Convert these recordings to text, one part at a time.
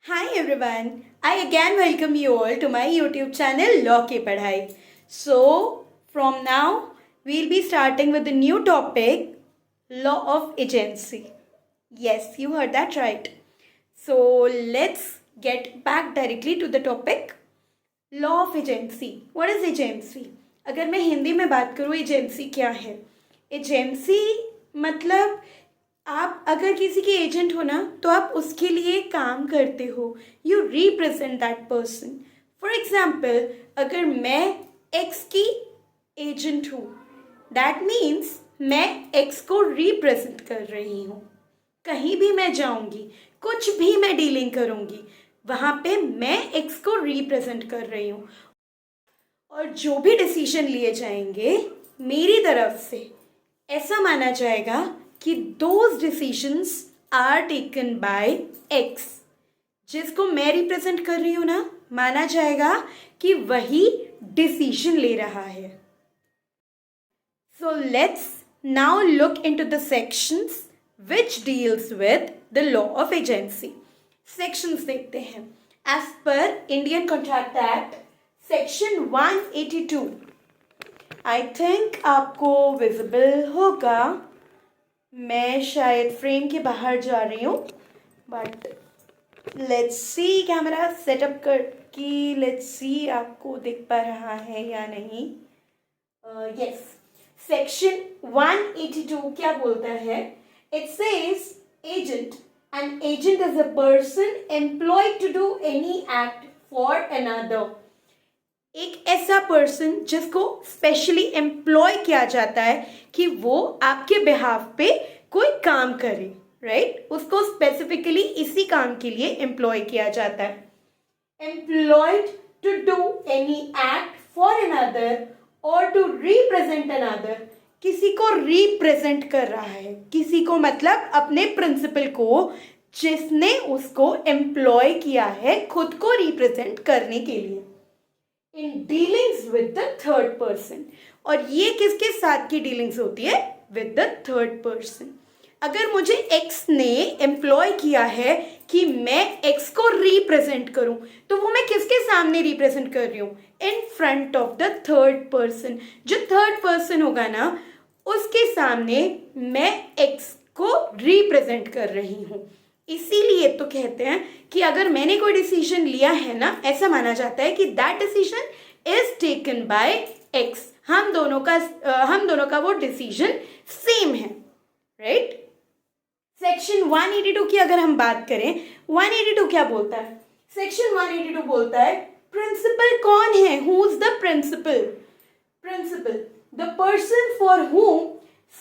Hi everyone, I again welcome you all to my YouTube channel Law की पढ़ाई. So from now we'll be starting with the new topic, Law of Agency. Yes, you heard that right. So let's get back directly to the topic, Law of Agency. What is agency? अगर मैं हिंदी में बात करूँ agency क्या है? Agency मतलब आप अगर किसी के एजेंट हो ना तो आप उसके लिए काम करते हो. You represent that person. For example, अगर मैं एक्स की एजेंट हूँ, दैट मीन्स मैं एक्स को रिप्रेजेंट कर रही हूँ. कहीं भी मैं जाऊँगी, कुछ भी मैं डीलिंग करूँगी, वहाँ पे मैं एक्स को रिप्रेजेंट कर रही हूँ. और जो भी डिसीजन लिए जाएंगे मेरी तरफ से, ऐसा माना जाएगा कि those decisions are taken by X. जिसको मैं रिप्रेजेंट कर रही हूँ ना, माना जाएगा कि वही डिसीजन ले रहा है. So let's now look into the sections which deals with the law of agency. Sections देखते हैं. As per Indian contract act section 182. I think आपको विजिबल होगा. मैं शायद फ्रेम के बाहर जा रही हूँ, but let's see. Camera setup कर कि लेट्स सी आपको दिख पा रहा है या नहीं. यस, सेक्शन 182 क्या बोलता है? It says agent. An agent is a person employed to do any act for another. एक ऐसा पर्सन जिसको स्पेशली एम्प्लॉय किया जाता है कि वो आपके बिहाफ पे कोई काम करे, राइट? उसको स्पेसिफिकली इसी काम के लिए एम्प्लॉय किया जाता है. Employed to do any act for another और टू रिप्रेजेंट अनदर. किसी को रिप्रेजेंट कर रहा है, किसी को मतलब अपने प्रिंसिपल को, जिसने उसको एम्प्लॉय किया है खुद को रिप्रेजेंट करने के लिए. In dealings with the third person. और ये किसके साथ की डीलिंग्स होती है? With the third person. अगर मुझे एक्स ने एम्प्लॉय किया है कि मैं एक्स को रिप्रेजेंट करूं, तो वो मैं किसके सामने रिप्रेजेंट कर रही हूं? इन front of the third person. जो थर्ड पर्सन होगा ना, उसके सामने मैं एक्स को रिप्रेजेंट कर रही हूं. इसीलिए तो कहते हैं कि अगर मैंने कोई डिसीजन लिया है ना, ऐसा माना जाता है कि that decision is taken by x. हम दोनों का वो डिसीजन सेम है, राइट? सेक्शन 182 की अगर हम बात करें, 182 क्या बोलता है? सेक्शन 182 बोलता है प्रिंसिपल कौन है? Who is the principal? Principal the person for whom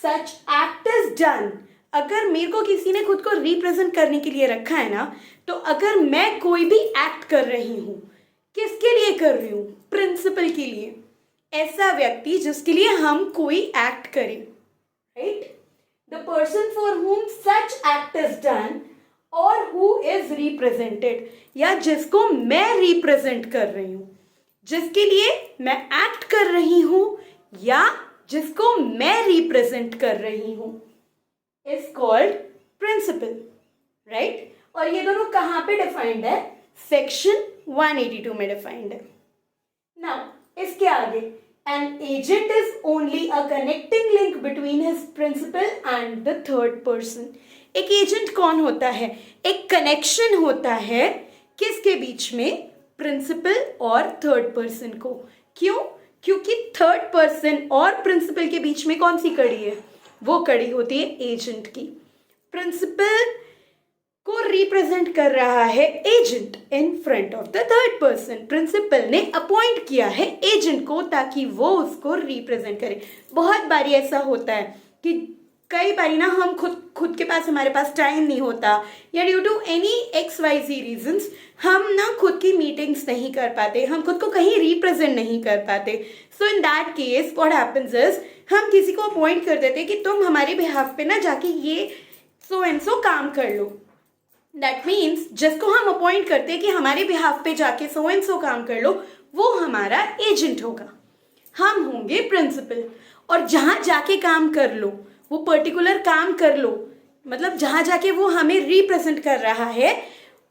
such act is done. अगर मेरे को किसी ने खुद को रिप्रेजेंट करने के लिए रखा है ना, तो अगर मैं कोई भी एक्ट कर रही हूँ, किसके लिए कर रही हूँ? प्रिंसिपल के लिए. ऐसा व्यक्ति जिसके लिए हम कोई एक्ट करें, right? The person for whom such act is done और हु इज रिप्रेजेंटेड, या जिसको मैं रिप्रेजेंट कर रही हूँ, जिसके लिए मैं एक्ट कर रही हूँ या जिसको मैं रिप्रेजेंट कर रही हूँ, is called principal, right? और ये दोनों कहाँ पे डिफाइंड है? सेक्शन 182 में डिफाइंड है. Now, इसके आगे, an agent is only a connecting link between his principal and the third person. एक एजेंट कौन होता है? एक कनेक्शन होता है किसके बीच में? प्रिंसिपल और थर्ड पर्सन को. क्यों? क्योंकि थर्ड पर्सन और प्रिंसिपल के बीच में कौन सी कड़ी है? वो कड़ी होती है एजेंट की. प्रिंसिपल को रिप्रेजेंट कर रहा है agent in front of the third person. Principal ने अपॉइंट किया है एजेंट को ताकि वो उसको रिप्रेजेंट करे. बहुत बारी ऐसा होता है कि कई बारी ना हम खुद के पास, हमारे पास टाइम नहीं होता, या due to any XYZ reasons हम ना खुद की मीटिंग्स नहीं कर पाते, हम खुद को कहीं रिप्रेजेंट नहीं कर पाते. So in that case what happens is, हम किसी को अपॉइंट कर देते कि तुम हमारे बिहाफ पे ना जाके ये सो एंड सो काम कर लो. दैट मीन्स जिसको हम अपॉइंट करते हैं कि हमारे बिहाफ पे जाके सो एंड सो काम कर लो, वो हमारा एजेंट होगा. हम होंगे प्रिंसिपल. और जहाँ जाके काम कर लो, वो पर्टिकुलर काम कर लो, मतलब जहाँ जाके वो हमें रिप्रेजेंट कर रहा है,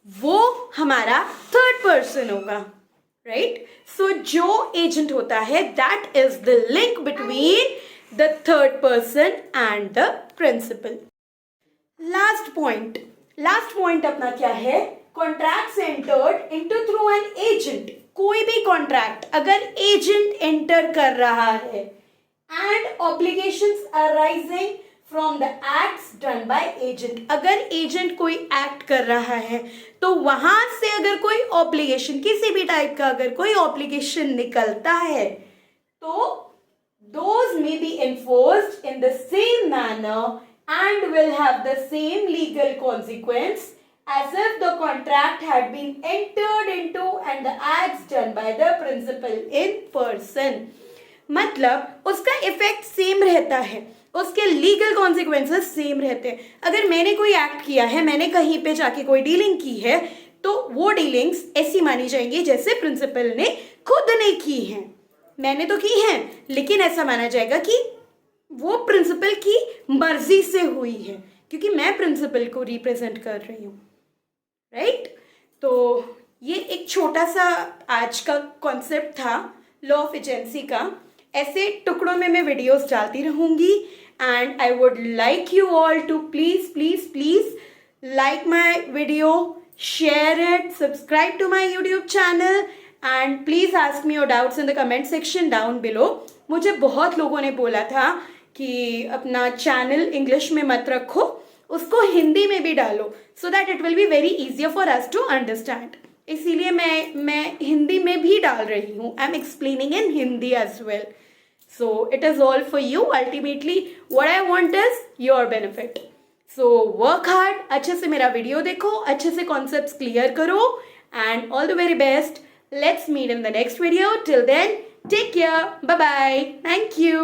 वो हमारा थर्ड पर्सन होगा, राइट? सो जो एजेंट होता है that is the link between the third person and the principal. Last point अपना क्या है? Contracts entered into through an agent. कोई भी कॉन्ट्रैक्ट अगर एजेंट एंटर कर रहा है and obligations arising from the acts done by agent, अगर एजेंट कोई एक्ट कर रहा है तो वहां से अगर कोई ऑब्लिगेशन, किसी भी टाइप का अगर कोई ऑब्लिगेशन निकलता है तो those may be enforced in the same manner and will have the same legal consequence as if the contract had been entered into and the acts done by the principal in person. मतलब उसका effect same रहता है, उसके legal consequences same रहते हैं. अगर मैंने कोई एक्ट किया है, मैंने कहीं पे जाके कोई डीलिंग की है, तो वो डीलिंग्स ऐसी मानी जाएंगी जैसे प्रिंसिपल ने खुद ने की हैं. मैंने तो की है लेकिन ऐसा माना जाएगा कि वो प्रिंसिपल की मर्जी से हुई है क्योंकि मैं प्रिंसिपल को रिप्रेजेंट कर रही हूँ, राइट? तो ये एक छोटा सा आज का कॉन्सेप्ट था लॉ ऑफ एजेंसी का. ऐसे टुकड़ों में मैं वीडियोस डालती रहूँगी and I would like you all to please please please like my video, share it, subscribe to my YouTube channel and please ask me your doubts in the comment section down below. मुझे बहुत लोगों ने बोला था कि अपना channel English में मत रखो, उसको हिंदी में भी डालो so that it will be very easier for us to understand. इसीलिए मैं हिंदी में भी डाल रही हूँ. I am explaining in Hindi as well. So it is all for you. Ultimately what I want is your benefit. So work hard, अच्छे से मेरा वीडियो देखो, अच्छे से कॉन्सेप्ट्स क्लियर करो and all the very best. Let's meet in the next video. Till then, take care. Bye-bye. Thank you.